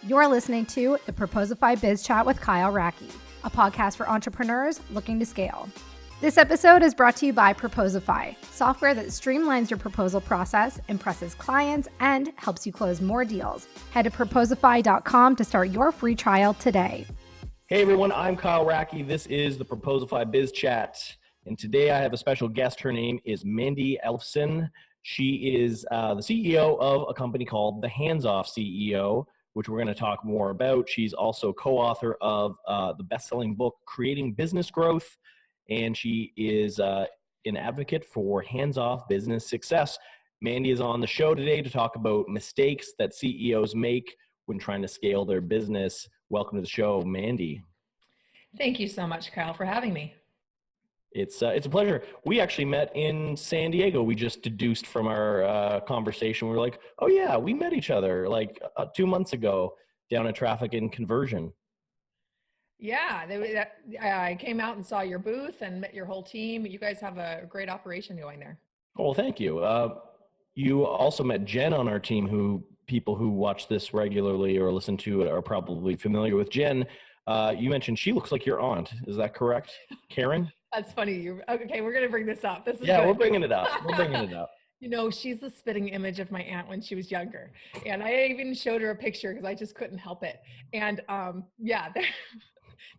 You're listening to the Proposify Biz Chat with Kyle Racky, a podcast for entrepreneurs looking to scale. This episode is brought to you by Proposify, software that streamlines your proposal process, impresses clients, and helps you close more deals. Head to proposify.com to start your free trial today. Hey everyone, I'm Kyle Racky. This is the Proposify Biz Chat. And today I have a special guest. Her name is Mandi Ellefson. She is the CEO of a company called The Hands-Off CEO, which we're going to talk more about. She's also co-author of the best-selling book, Creating Business Growth. And she is an advocate for hands-off business success. Mandi is on the show today to talk about mistakes that CEOs make when trying to scale their business. Welcome to the show, Mandi. Thank you so much, Kyle, for having me. It's a pleasure. We actually met in San Diego. We just deduced from our conversation. We were like, oh yeah, we met each other like 2 months ago down at Traffic and Conversion. Yeah, I came out and saw your booth and met your whole team. You guys have a great operation going there. Oh, well, thank you. You also met Jen on our team, who people who watch this regularly or listen to it are probably familiar with. Jen, you mentioned she looks like your aunt. Is that correct? Karen? That's funny. Okay, we're going to bring this up. This is yeah, good. We're bringing it up. We're bringing it up. You know, she's the spitting image of my aunt when she was younger. And I even showed her a picture because I just couldn't help it. And yeah,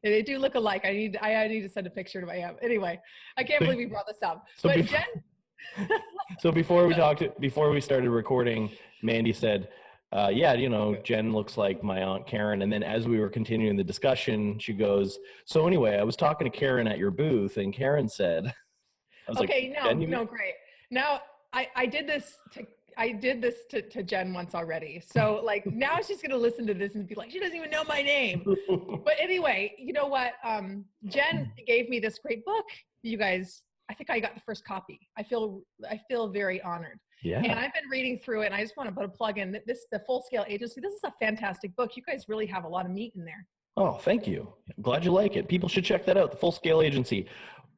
they do look alike. I need to send a picture to my aunt. Anyway, I can't believe we brought this up. So but Jen. So before we started recording, Mandi said, yeah, you know, Jen looks like my Aunt Karen. And then as we were continuing the discussion, she goes, so anyway, I was talking to Karen at your booth and Karen said, I was okay, like, no, great. Now I did this to Jen once already. So like now she's going to listen to this and be like, she doesn't even know my name. But anyway, you know what? Jen gave me this great book. You guys, I think I got the first copy. I feel very honored. Yeah. And I've been reading through it and I just want to put a plug in the Full Scale Agency. This is a fantastic book. You guys really have a lot of meat in there. Oh, thank you. I'm glad you like it. People should check that out, the Full Scale Agency.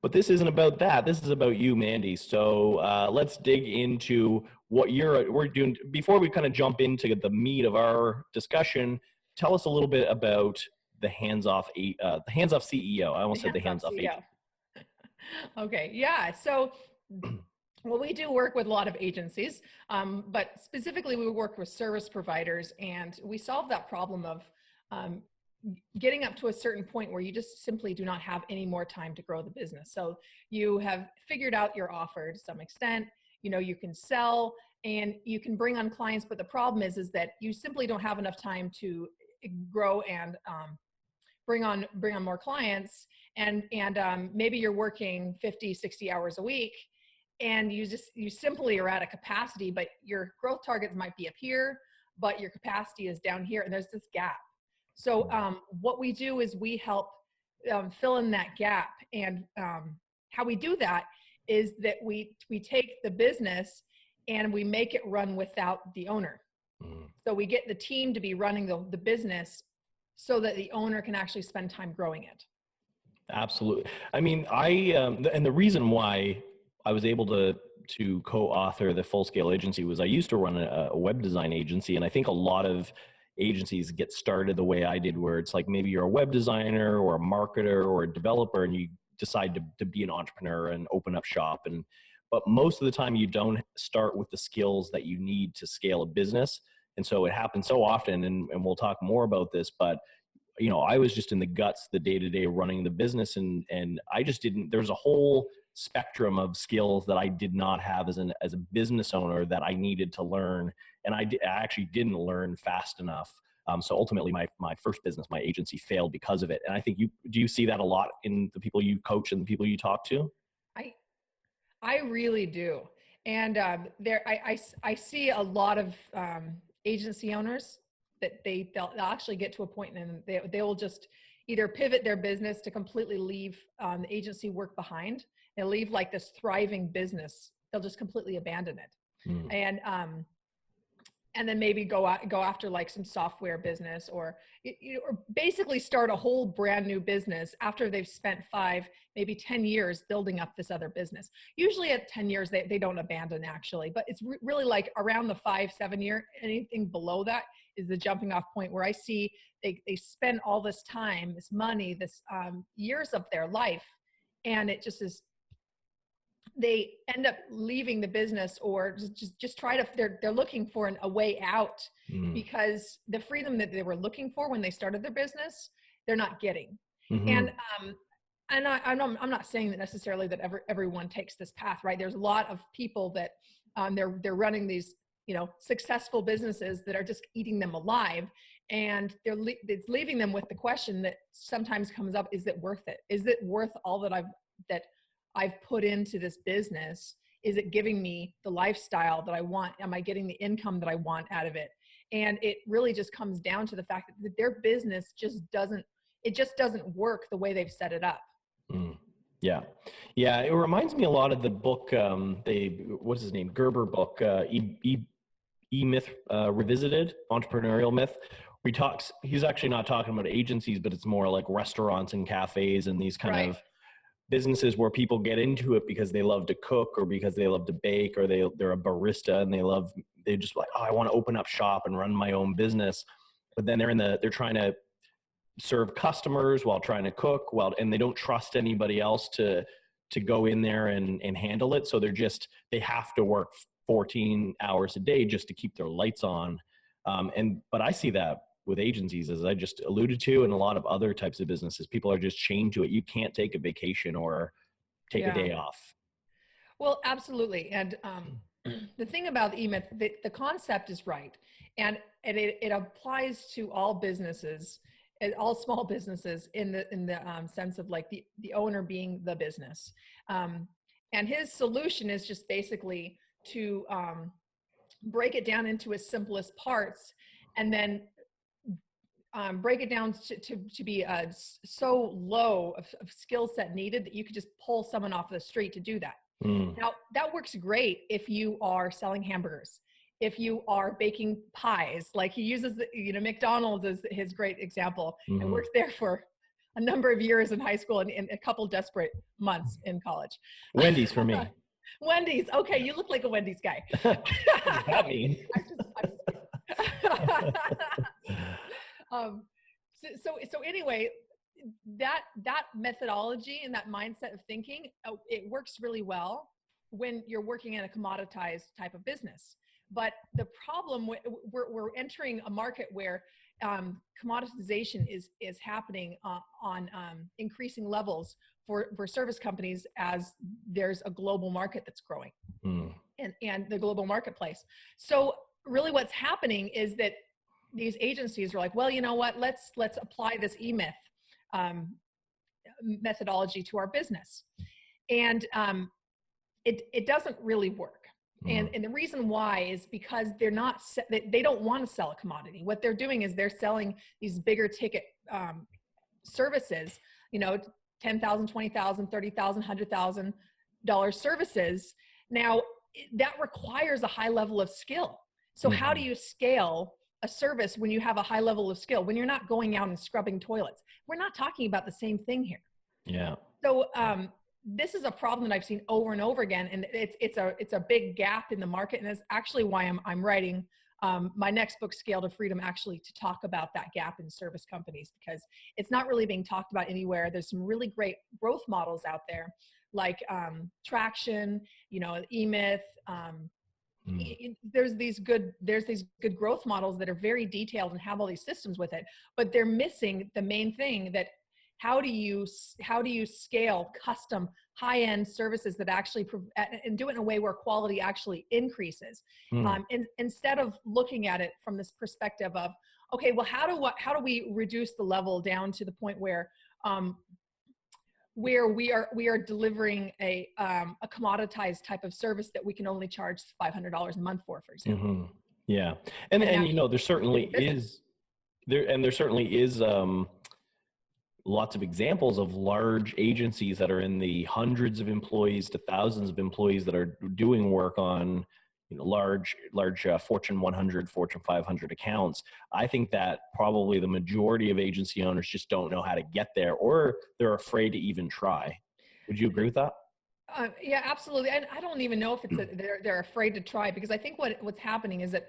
But this isn't about that. This is about you, Mandi. So let's dig into what we're doing. Before we kind of jump into the meat of our discussion, tell us a little bit about the hands-off CEO. I almost said the hands-off agent. Okay, yeah. So, well, we do work with a lot of agencies, but specifically we work with service providers, and we solve that problem of getting up to a certain point where you just simply do not have any more time to grow the business. So you have figured out your offer to some extent, you know, you can sell and you can bring on clients, but the problem is that you simply don't have enough time to grow and bring on more clients. And maybe you're working 50, 60 hours a week and you simply are at a capacity, but your growth targets might be up here, but your capacity is down here and there's this gap. So what we do is we help fill in that gap. And how we do that is that we take the business and we make it run without the owner. So we get the team to be running the business so that the owner can actually spend time growing it. Absolutely. I mean, and the reason why I was able to co-author the Full Scale Agency was I used to run a web design agency. And I think a lot of agencies get started the way I did, where it's like maybe you're a web designer or a marketer or a developer and you decide to be an entrepreneur and open up shop. But most of the time you don't start with the skills that you need to scale a business. And so it happens so often, and we'll talk more about this, but you know, I was just in the guts, the day-to-day running the business, and I just didn't, there's a whole spectrum of skills that I did not have as a business owner that I needed to learn. And I actually didn't learn fast enough. So ultimately my first business, my agency, failed because of it. And I think do you see that a lot in the people you coach and the people you talk to? I really do. And I see a lot of agency owners that they'll actually get to a point and they will just either pivot their business to completely leave the agency work behind. They'll leave like this thriving business. They'll just completely abandon it. And and then maybe go after like some software business, or or basically start a whole brand new business after they've spent 5, maybe 10 years building up this other business. Usually at 10 years, they don't abandon actually, but it's really like around the 5-7 year, anything below that is the jumping off point where I see they spend all this time, this money, this years of their life, and it just is, they end up leaving the business, or just try to, they're looking for a way out, because the freedom that they were looking for when they started their business, they're not getting. And I'm not saying that necessarily that everyone takes this path, right? There's a lot of people that they're running these, successful businesses that are just eating them alive, and it's leaving them with the question that sometimes comes up: is it worth it? Is it worth all that I've put into this business? Is it giving me the lifestyle that I want? Am I getting the income that I want out of it? And it really just comes down to the fact that their business just doesn't work the way they've set it up. Yeah. It reminds me a lot of the book, what's his name? Gerber book, E-Myth Revisited, Entrepreneurial Myth. He's actually not talking about agencies, but it's more like restaurants and cafes and these kind of businesses where people get into it because they love to cook, or because they love to bake, or they're a barista and they're just like, oh, I want to open up shop and run my own business. But then they're trying to serve customers while trying to cook, and they don't trust anybody else to go in there and handle it. So they have to work 14 hours a day just to keep their lights on. But I see that with agencies, as I just alluded to, and a lot of other types of businesses, people are just chained to it. You can't take a vacation or take a day off. Well, absolutely. And the thing about the E-Myth, the concept is right. And it applies to all businesses, all small businesses, in the sense of like the owner being the business. And his solution is just basically to break it down into its simplest parts, and then break it down to be so low of skill set needed that you could just pull someone off the street to do that. Now, that works great if you are selling hamburgers, if you are baking pies. Like he uses, McDonald's as his great example, and worked there for a number of years in high school and a couple desperate months in college. Wendy's for me. Wendy's. Okay, you look like a Wendy's guy. What does that mean? So anyway, that methodology and that mindset of thinking, it works really well when you're working in a commoditized type of business. But the problem, we're entering a market where commoditization is happening on increasing levels for service companies, as there's a global market that's growing and the global marketplace. So really what's happening is that these agencies are like, well, you know what, let's apply this E-Myth methodology to our business. And it doesn't really work. And the reason why is because they don't want to sell a commodity. What they're doing is they're selling these bigger ticket services, $10,000, $20,000, $30,000, $100,000 services. Now that requires a high level of skill. So how do you scale a service when you have a high level of skill, when you're not going out and scrubbing toilets? We're not talking about the same thing here. Yeah. So this is a problem that I've seen over and over again, and it's a big gap in the market, and that's actually why I'm writing my next book, Scale to Freedom, actually to talk about that gap in service companies, because it's not really being talked about anywhere. There's some really great growth models out there, like Traction, E-Myth. There's these good growth models that are very detailed and have all these systems with it, but they're missing the main thing, that how do you scale custom high-end services that actually and do it in a way where quality actually increases, and instead of looking at it from this perspective of, okay, well, how do we reduce the level down to the point where we are delivering a commoditized type of service that we can only charge $500 a month for example. Yeah, and there certainly is lots of examples of large agencies that are in the hundreds of employees to thousands of employees that are doing work on large Fortune 100, Fortune 500 accounts. I think that probably the majority of agency owners just don't know how to get there, or they're afraid to even try. Would you agree with that? Yeah, absolutely. And I don't even know if it's they're afraid to try, because I think what's happening is that,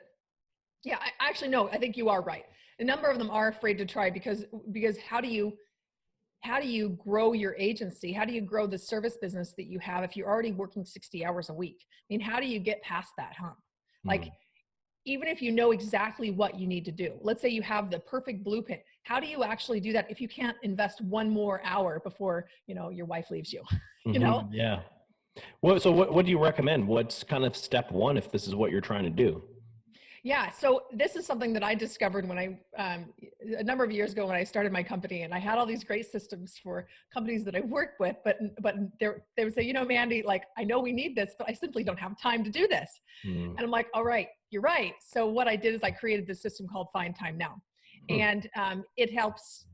yeah, I actually no, I think you are right. A number of them are afraid to try because how do you grow your agency? How do you grow the service business that you have if you're already working 60 hours a week? I mean, how do you get past that hump? Like, even if you know exactly what you need to do, let's say you have the perfect blueprint, how do you actually do that if you can't invest one more hour before, your wife leaves you, Yeah. Well, so what do you recommend? What's kind of step one if this is what you're trying to do? Yeah, so this is something that I discovered when a number of years ago when I started my company, and I had all these great systems for companies that I worked with, but they would say, Mandi, like, I know we need this, but I simply don't have time to do this. And I'm like, all right, you're right. So what I did is I created this system called Find Time Now, and it helps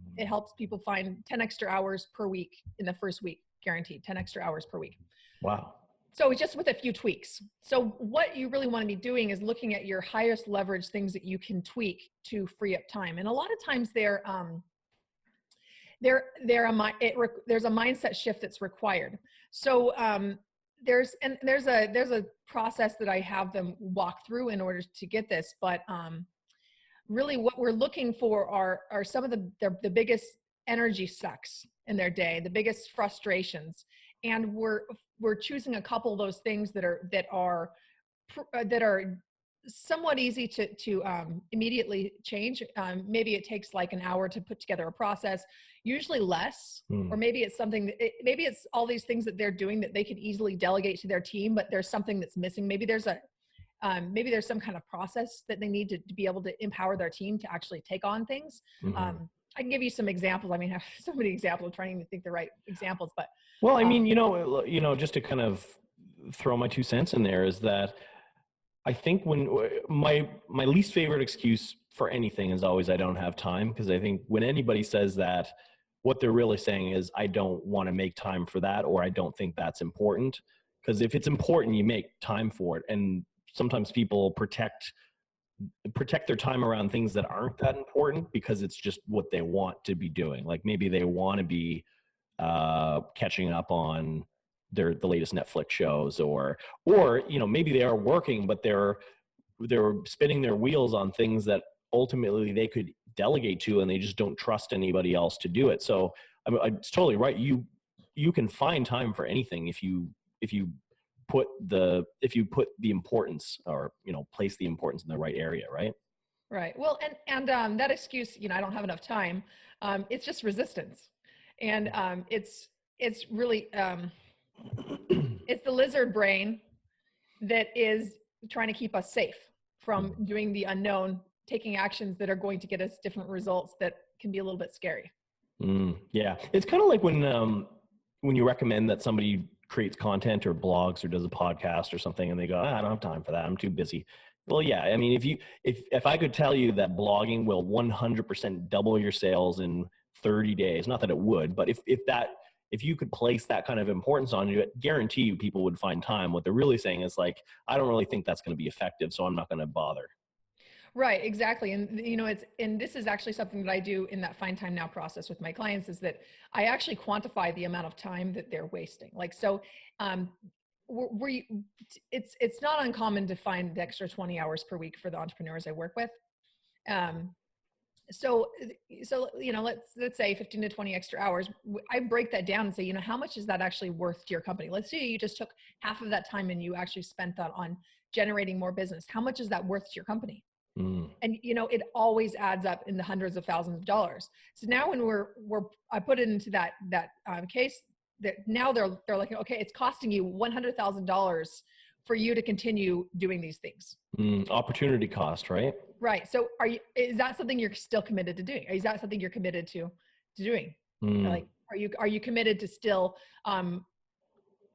people find 10 extra hours per week in the first week, guaranteed 10 extra hours per week. Wow. So just with a few tweaks. So what you really want to be doing is looking at your highest leverage things that you can tweak to free up time. And a lot of times there's a mindset shift that's required. So there's a process that I have them walk through in order to get this. But really what we're looking for are some of the biggest energy sucks in their day, the biggest frustrations. And we're choosing a couple of those things that are somewhat easy to immediately change. Maybe it takes like an hour to put together a process, usually less, or maybe it's maybe it's all these things that they're doing that they could easily delegate to their team, but there's something that's missing. Maybe there's some kind of process that they need to be able to empower their team to actually take on things. I can give you some examples. I mean, I have so many examples. I'm trying to think the right examples, but. Well, I mean, just to kind of throw my 2 cents in there is that I think when my least favorite excuse for anything is always I don't have time, because I think when anybody says that, what they're really saying is I don't want to make time for that, or I don't think that's important. Because if it's important, you make time for it. And sometimes people protect their time around things that aren't that important because it's just what they want to be doing. Like maybe they want to be catching up on the latest Netflix shows, or maybe they are working, but they're spinning their wheels on things that ultimately they could delegate to, and they just don't trust anybody else to do it. So it's totally right. You can find time for anything if you put the importance, or place the importance in the right area, right? Right. Well, and that excuse, I don't have enough time. It's just resistance. And it's really, it's the lizard brain that is trying to keep us safe from doing the unknown, taking actions that are going to get us different results that can be a little bit scary. Yeah. It's kind of like when you recommend that somebody creates content or blogs or does a podcast or something, and they go, I don't have time for that, I'm too busy. Well, yeah. I mean, if I could tell you that blogging will 100% double your sales in 30 days, not that it would, but if you could place that kind of importance on it, guarantee you people would find time. What they're really saying is like, I don't really think that's going to be effective, so I'm not going to bother. Right, exactly. And and this is actually something that I do in that Find Time Now process with my clients, is that I actually quantify the amount of time that they're wasting. Like, so it's not uncommon to find the extra 20 hours per week for the entrepreneurs I work with. So let's say 15 to 20 extra hours. I break that down and say, how much is that actually worth to your company? Let's say you just took half of that time and you actually spent that on generating more business. How much is that worth to your company? And it always adds up in the hundreds of thousands of dollars. So now when I put it into that case, that now they're like, okay, it's costing you $100,000 for you to continue doing these things. Opportunity cost, right? Right. So is that something you're still committed to doing? Is that something you're committed to doing? Like, are you committed to still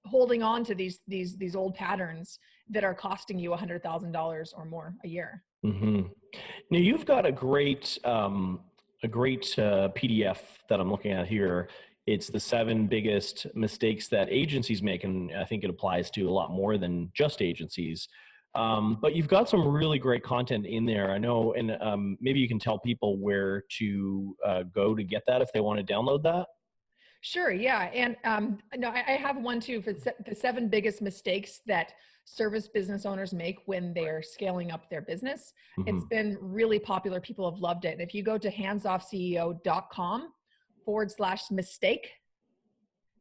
holding on to these old patterns that are costing you $100,000 or more a year? Now you've got a great PDF that I'm looking at here. It's the 7 biggest mistakes that agencies make, and I think it applies to a lot more than just agencies. But you've got some really great content in there. I know, and maybe you can tell people where to go to get that if they want to download that. Sure, yeah. And no, I have one too for the 7 biggest mistakes that service business owners make when they're scaling up their business. It's been really popular. People have loved it. And if you go to handsoffceo.com/mistake,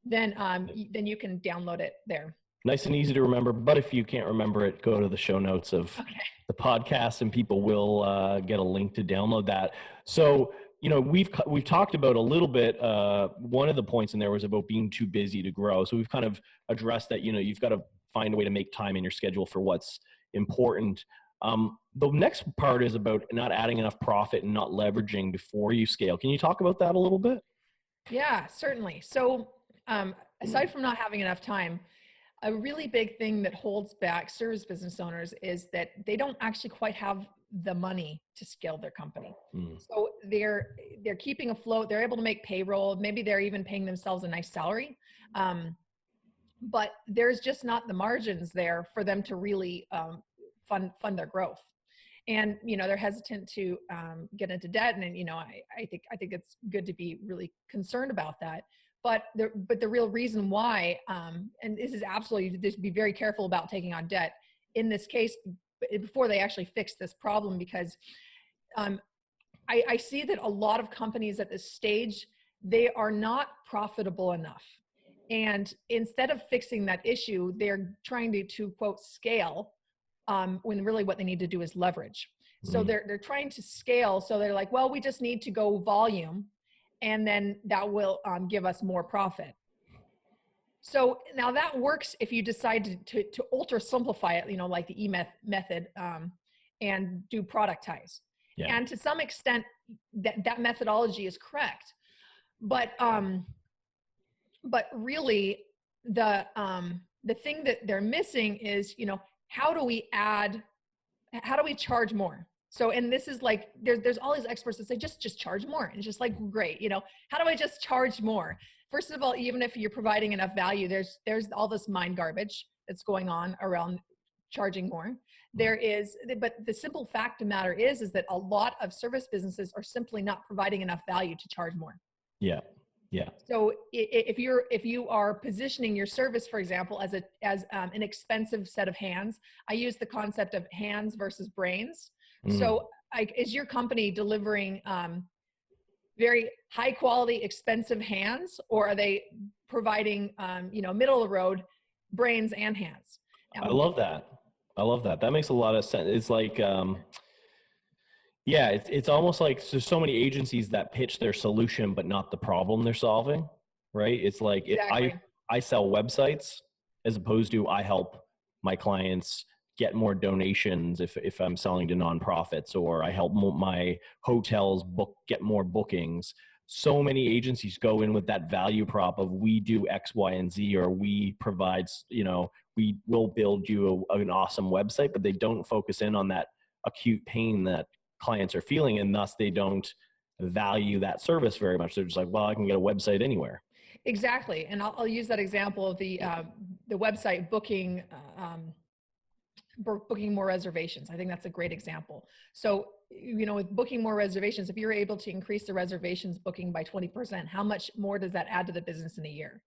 then you can download it there. Nice and easy to remember. But if you can't remember it, go to the show notes of the podcast, and people will get a link to download that. So, we've talked about a little bit. One of the points in there was about being too busy to grow. So we've kind of addressed that. You've got to find a way to make time in your schedule for what's important. The next part is about not adding enough profit and not leveraging before you scale. Can you talk about that a little bit? Yeah, certainly. So aside from not having enough time, a really big thing that holds back service business owners is that they don't actually quite have the money to scale their company. So they're keeping afloat. They're able to make payroll. Maybe they're even paying themselves a nice salary. But there's just not the margins there for them to really fund their growth. And, they're hesitant to get into debt. And, I think it's good to be really concerned about that. But the real reason why, and this is absolutely, just be very careful about taking on debt in this case before they actually fix this problem, because I see that a lot of companies at this stage, they are not profitable enough. And instead of fixing that issue, they're trying to quote, scale, when really what they need to do is leverage. So they're trying to scale. So they're like, well, we just need to go volume, and then that will give us more profit. So now that works if you decide to ultra simplify it, like the method, and do productize. Yeah. And to some extent, that methodology is correct. But really, the thing that they're missing is, how do we charge more? So, and this is like, there's all these experts that say, just charge more. And it's just like, great, how do I just charge more? First of all, even if you're providing enough value, there's all this mind garbage that's going on around charging more. But the simple fact of the matter is that a lot of service businesses are simply not providing enough value to charge more. Yeah. Yeah. So if you are positioning your service, for example, as an expensive set of hands, I use the concept of hands versus brains. So is your company delivering very high quality, expensive hands, or are they providing, middle of the road brains and hands? I love that. That makes a lot of sense. It's like, it's almost like there's so many agencies that pitch their solution, but not the problem they're solving, right? It's like, exactly. I sell websites as opposed to I help my clients get more donations if I'm selling to nonprofits, or I help my hotels get more bookings. So many agencies go in with that value prop of we do X, Y, and Z, or we provide, we will build you an awesome website, but they don't focus in on that acute pain that clients are feeling, and thus they don't value that service very much. They're just like, well, I can get a website anywhere. Exactly. And I'll use that example of the website booking, booking more reservations. I think that's a great example. So, with booking more reservations, if you're able to increase the reservations booking by 20%, how much more does that add to the business in a year?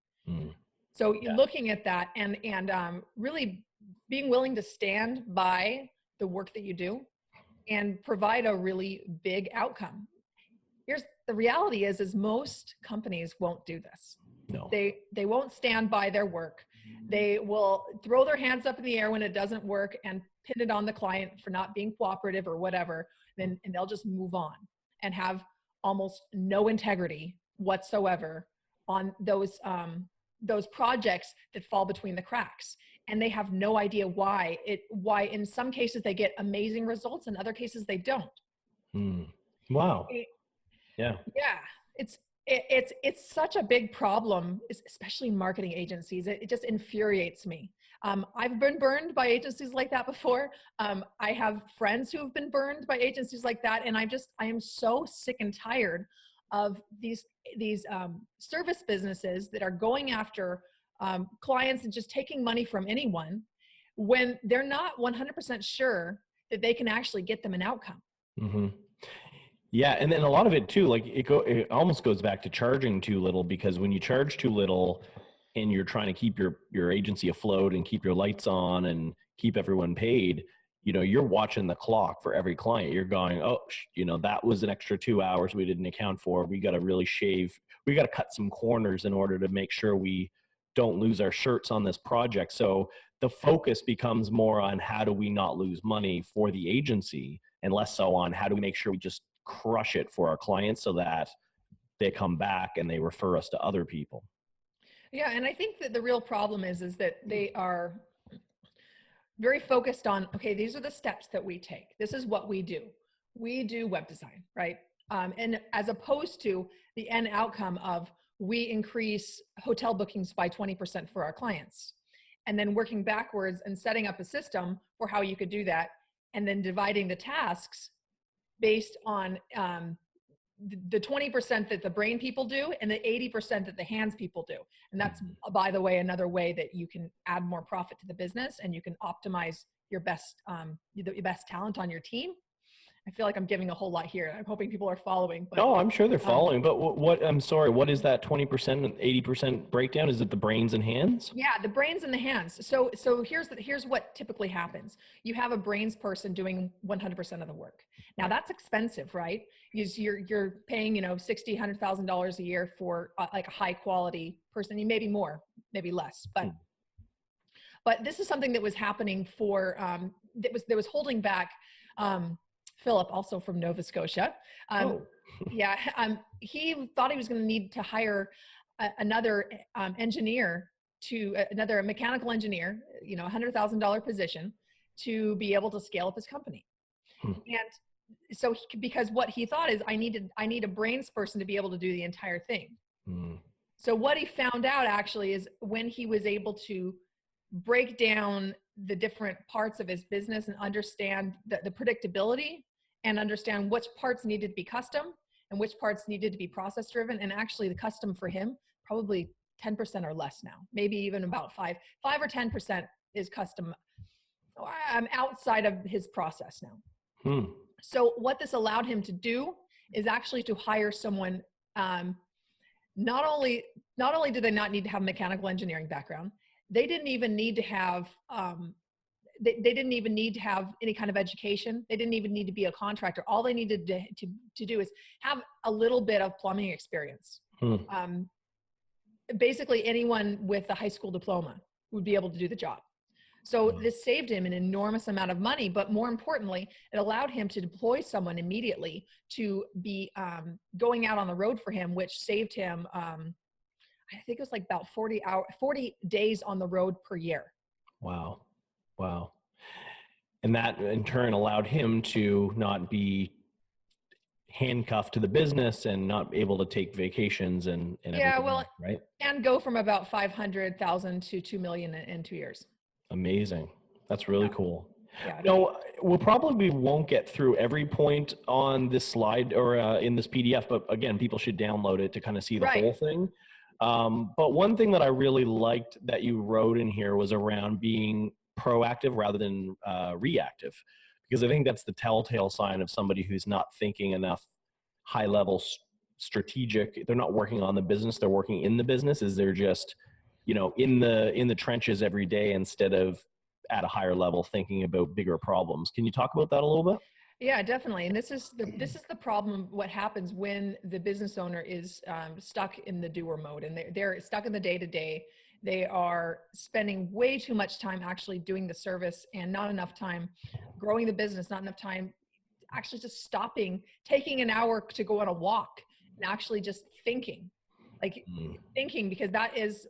So looking at that and really being willing to stand by the work that you do and provide a really big outcome. Here's the reality is most companies won't do this. No. They won't stand by their work. They will throw their hands up in the air when it doesn't work and pin it on the client for not being cooperative or whatever. And they'll just move on and have almost no integrity whatsoever on those projects that fall between the cracks. And they have no idea why in some cases they get amazing results, in other cases they don't. Wow. Yeah. It's such a big problem, especially in marketing agencies. It just infuriates me. I've been burned by agencies like that before. I have friends who have been burned by agencies like that. And I am so sick and tired of these service businesses that are going after clients and just taking money from anyone when they're not 100% sure that they can actually get them an outcome. Mm-hmm. Yeah. And then a lot of it too, like it almost goes back to charging too little, because when you charge too little and you're trying to keep your agency afloat and keep your lights on and keep everyone paid, you're watching the clock for every client. You're going, oh, that was an extra 2 hours we didn't account for. We got to really we got to cut some corners in order to make sure we don't lose our shirts on this project. So the focus becomes more on how do we not lose money for the agency, and less so on how do we make sure we just crush it for our clients so that they come back and they refer us to other people. Yeah. And I think that the real problem is that they are very focused on, okay, these are the steps that we take. This is what we do. We do web design, right? And as opposed to the end outcome of we increase hotel bookings by 20% for our clients, and then working backwards and setting up a system for how you could do that, and then dividing the tasks based on the 20% that the brain people do and the 80% that the hands people do. And that's, by the way, another way that you can add more profit to the business, and you can optimize your best talent on your team. I feel like I'm giving a whole lot here. I'm hoping people are following. But, no, I'm sure they're following. But I'm sorry, what is that 20% and 80% breakdown? Is it the brains and hands? Yeah, the brains and the hands. So here's what typically happens. You have a brains person doing 100% of the work. Now that's expensive, right? You're paying, $60,000, $100,000 a year for like a high quality person. You maybe more, maybe less, but this is something that was happening for that was holding back. Philip, also from Nova Scotia. Yeah, he thought he was going to need to hire another engineer another mechanical engineer, $100,000 position to be able to scale up his company. And so because what he thought is I need a brains person to be able to do the entire thing. So what he found out actually is when he was able to break down the different parts of his business and understand the predictability and understand which parts needed to be custom and which parts needed to be process driven. And actually the custom for him, probably 10% or less now, maybe even about 5 or 10% is custom. I'm outside of his process now. So what this allowed him to do is actually to hire someone. Not only do they not need to have a mechanical engineering background, they didn't even need to have they didn't even need to have any kind of education. They didn't even need to be a contractor. All they needed to do is have a little bit of plumbing experience. Basically anyone with a high school diploma would be able to do the job. So this saved him an enormous amount of money, but more importantly, it allowed him to deploy someone immediately to be going out on the road for him, which saved him, I think it was like about 40 days on the road per year. Wow. And that in turn allowed him to not be handcuffed to the business and not able to take vacations and everything else, right? And go from about 500,000 to 2 million in 2 years. Amazing. That's really cool. Yeah. No, we won't get through every point on this slide or in this PDF, but again, people should download it to kind of see the whole thing. But one thing that I really liked that you wrote in here was around being proactive rather than reactive, because I think that's the telltale sign of somebody who's not thinking enough high level strategic. They're not working on the business, they're working in the business. Is they're just in the trenches every day instead of at a higher level thinking about bigger problems. Can you talk about that a little bit? Yeah, definitely. And this is the problem. What happens when the business owner is stuck in the doer mode and they're stuck in the day to day. They are spending way too much time actually doing the service and not enough time growing the business, not enough time actually just stopping, taking an hour to go on a walk and actually just thinking, because as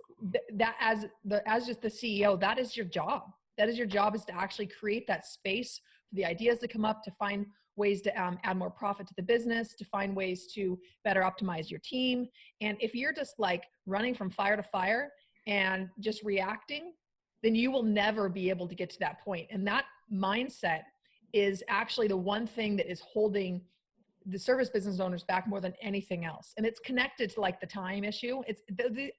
just the CEO, that is your job. That is your job, is to actually create that space for the ideas to come up, to find ways to add more profit to the business, to find ways to better optimize your team. And if you're just like running from fire to fire and just reacting, then you will never be able to get to that point. And that mindset is actually the one thing that is holding the service business owners back more than anything else. And it's connected to like the time issue. It's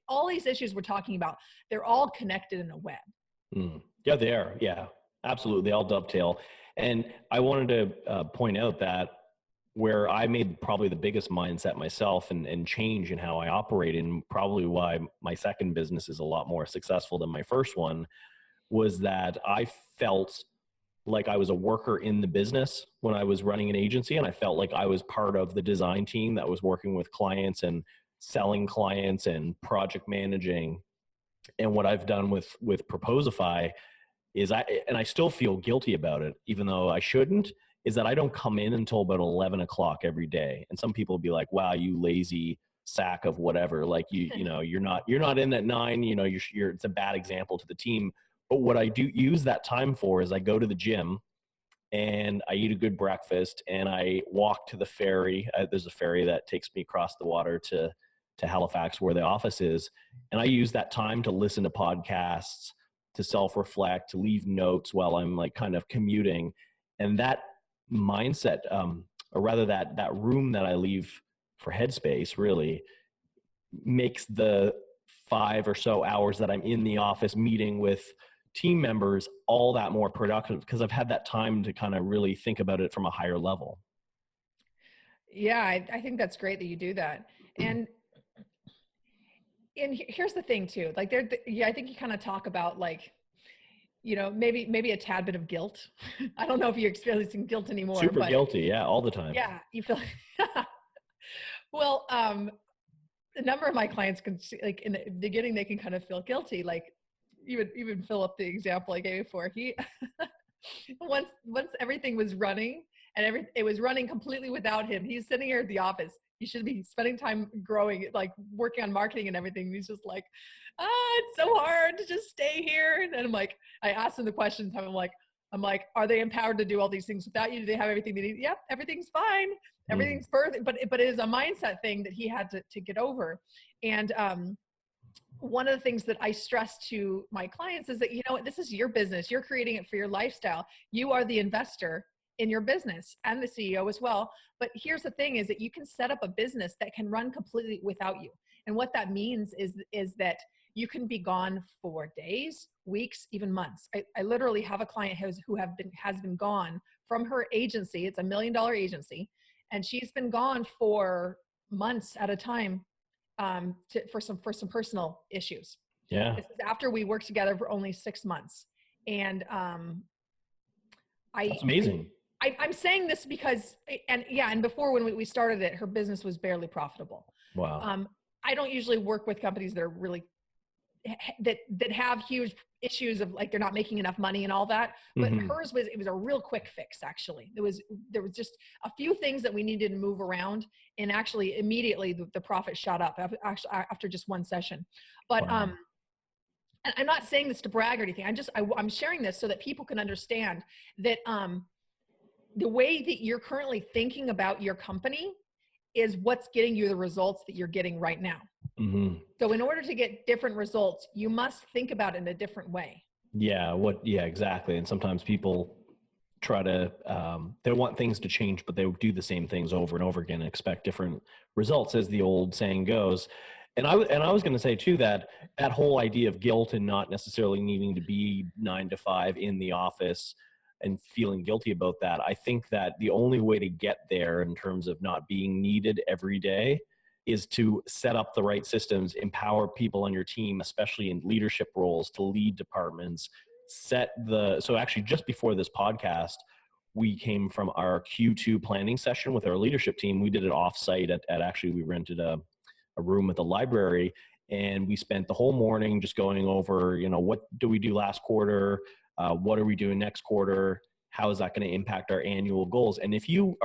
all these issues we're talking about, they're all connected in a web. Yeah, they are. Yeah, absolutely. They all dovetail. And I wanted to point out that where I made probably the biggest mindset myself and change in how I operate, and probably why my second business is a lot more successful than my first one, was that I felt like I was a worker in the business when I was running an agency. And I felt like I was part of the design team that was working with clients and selling clients and project managing. And what I've done with Proposify is and I still feel guilty about it, even though I shouldn't, is that I don't come in until about 11 o'clock every day. And some people will be like, wow, you lazy sack of whatever. Like you're not in at 9, it's a bad example to the team. But what I do use that time for is I go to the gym and I eat a good breakfast and I walk to the ferry. There's a ferry that takes me across the water to Halifax where the office is. And I use that time to listen to podcasts, to self-reflect, to leave notes while I'm like kind of commuting. And that mindset, or rather that room that I leave for headspace, really makes the 5 or so hours that I'm in the office meeting with team members all that more productive, because I've had that time to kind of really think about it from a higher level. Yeah, I think that's great that you do that. And here's the thing too, like I think you kind of talk about like, maybe a tad bit of guilt. I don't know if you're experiencing guilt anymore. Super guilty. Yeah. All the time. Yeah. You feel, well, a number of my clients can see, like in the beginning, they can kind of feel guilty. Like even Philip, the example I gave before, he, once everything was running and it was running completely without him, he's sitting here at the office. He should be spending time growing, like working on marketing and everything. He's just like, it's so hard to just stay here. And I'm like, I asked him the questions. I'm like, are they empowered to do all these things without you? Do they have everything they need? Yep, everything's fine. Everything's perfect. But it is a mindset thing that he had to get over. And one of the things that I stress to my clients is that, this is your business. You're creating it for your lifestyle. You are the investor in your business and the CEO as well. But here's the thing is that you can set up a business that can run completely without you. And what that means is that you can be gone for days, weeks, even months. I literally have a client who has been gone from her agency. It's $1 million agency. And she's been gone for months at a time for some personal issues. Yeah. This is after we worked together for only 6 months. And that's amazing. I'm saying this because, and before when we started it, her business was barely profitable. Wow. I don't usually work with companies that are really, that have huge issues of like, they're not making enough money and all that. But hers it was a real quick fix. Actually, there was just a few things that we needed to move around, and actually immediately the profit shot up after just one session. But, wow. And I'm not saying this to brag or anything. I'm sharing this so that people can understand that, the way that you're currently thinking about your company is what's getting you the results that you're getting right now. So in order to get different results, you must think about it in a different way. Yeah, exactly. And sometimes people try to, they want things to change, but they do the same things over and over again and expect different results, as the old saying goes. And I was going to say too, that whole idea of guilt and not necessarily needing to be 9 to 5 in the office and feeling guilty about that. I think that the only way to get there in terms of not being needed every day is to set up the right systems, empower people on your team, especially in leadership roles, to lead departments. So actually just before this podcast, we came from our Q2 planning session with our leadership team. We did it offsite at actually, we rented a room at the library, and we spent the whole morning just going over, what do we do last quarter? What are we doing next quarter? How is that going to impact our annual goals? And if you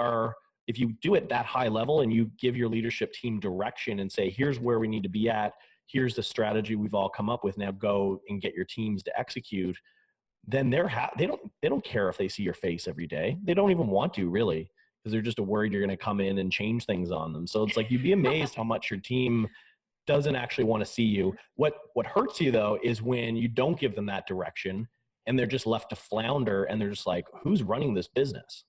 do it that high level and you give your leadership team direction and say, here's where we need to be at, here's the strategy we've all come up with, now go and get your teams to execute, then they don't care if they see your face every day. They don't even want to, really, because they're just worried you're going to come in and change things on them. So it's like, you'd be amazed how much your team doesn't actually want to see you. What hurts you though is when you don't give them that direction and they're just left to flounder, and they're just like, who's running this business?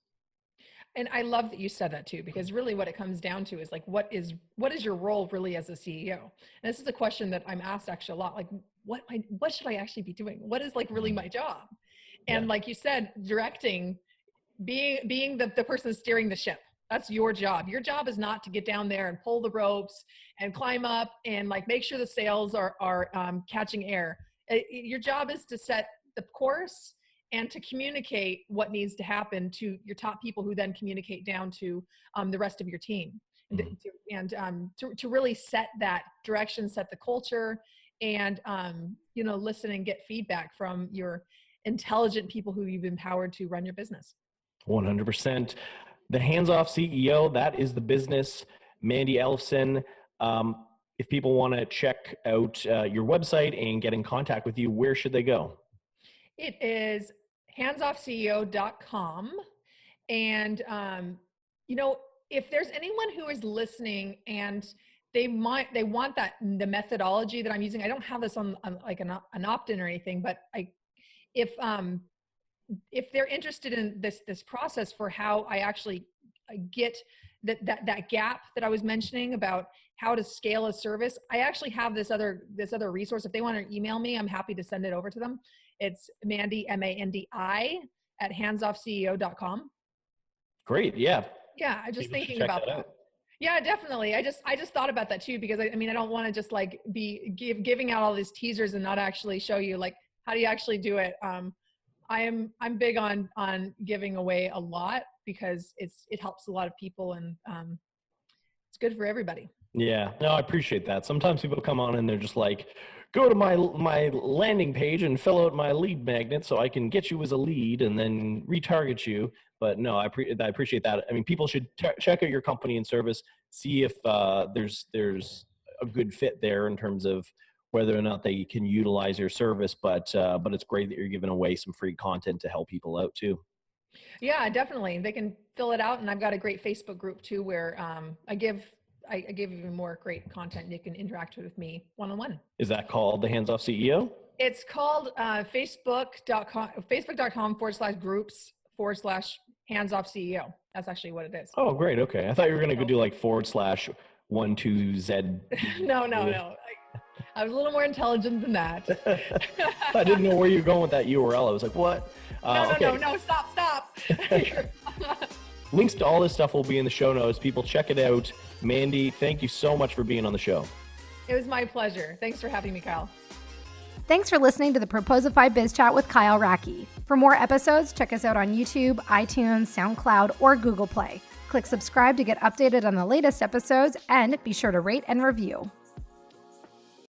And I love that you said that too, because really what it comes down to is like, what is your role really as a CEO? And this is a question that I'm asked actually a lot, like, what should I actually be doing? What is like really my job? And like you said, directing, being the person steering the ship. That's your job. Your job is not to get down there and pull the ropes and climb up and like make sure the sails are catching air. Your job is to set the course and to communicate what needs to happen to your top people, who then communicate down to the rest of your team, and to really set that direction, set the culture, and listen and get feedback from your intelligent people who you've empowered to run your business. 100%. The hands-off CEO, that is the business. Mandi Ellefson. If people want to check out your website and get in contact with you, where should they go? It is handsoffceo.com. And, if there's anyone who is listening and they want the methodology that I'm using, I don't have this on like an opt-in or anything, but if they're interested in this process for how I actually get that gap that I was mentioning about how to scale a service, I actually have this other resource. If they want to email me, I'm happy to send it over to them. It's Mandi, Mandi, at handsoffceo.com. Great. Yeah. Yeah. I'm just thinking about that. Yeah, definitely. I just thought about that too, because I don't want to just like be giving out all these teasers and not actually show you like, how do you actually do it? I'm big on giving away a lot, because it helps a lot of people, and it's good for everybody. Yeah, no, I appreciate that. Sometimes people come on and they're just like, go to my landing page and fill out my lead magnet so I can get you as a lead and then retarget you. But no, I appreciate that. I mean, people should check out your company and service, see if there's a good fit there in terms of whether or not they can utilize your service. But it's great that you're giving away some free content to help people out too. Yeah, definitely. They can fill it out, and I've got a great Facebook group too, where I give even more great content. You can interact with me one-on-one. Is that called the Hands Off CEO? It's called facebook.com/groups/Hands Off CEO. That's actually what it is. Oh, great. Okay. I thought you were going to go do like /12Z. No. I was a little more intelligent than that. I didn't know where you were going with that URL. I was like, what? No, stop. Links to all this stuff will be in the show notes. People, check it out. Mandi, thank you so much for being on the show. It was my pleasure. Thanks for having me, Kyle. Thanks for listening to the Proposify Biz Chat with Kyle Racky. For more episodes, check us out on YouTube, iTunes, SoundCloud, or Google Play. Click subscribe to get updated on the latest episodes, and be sure to rate and review.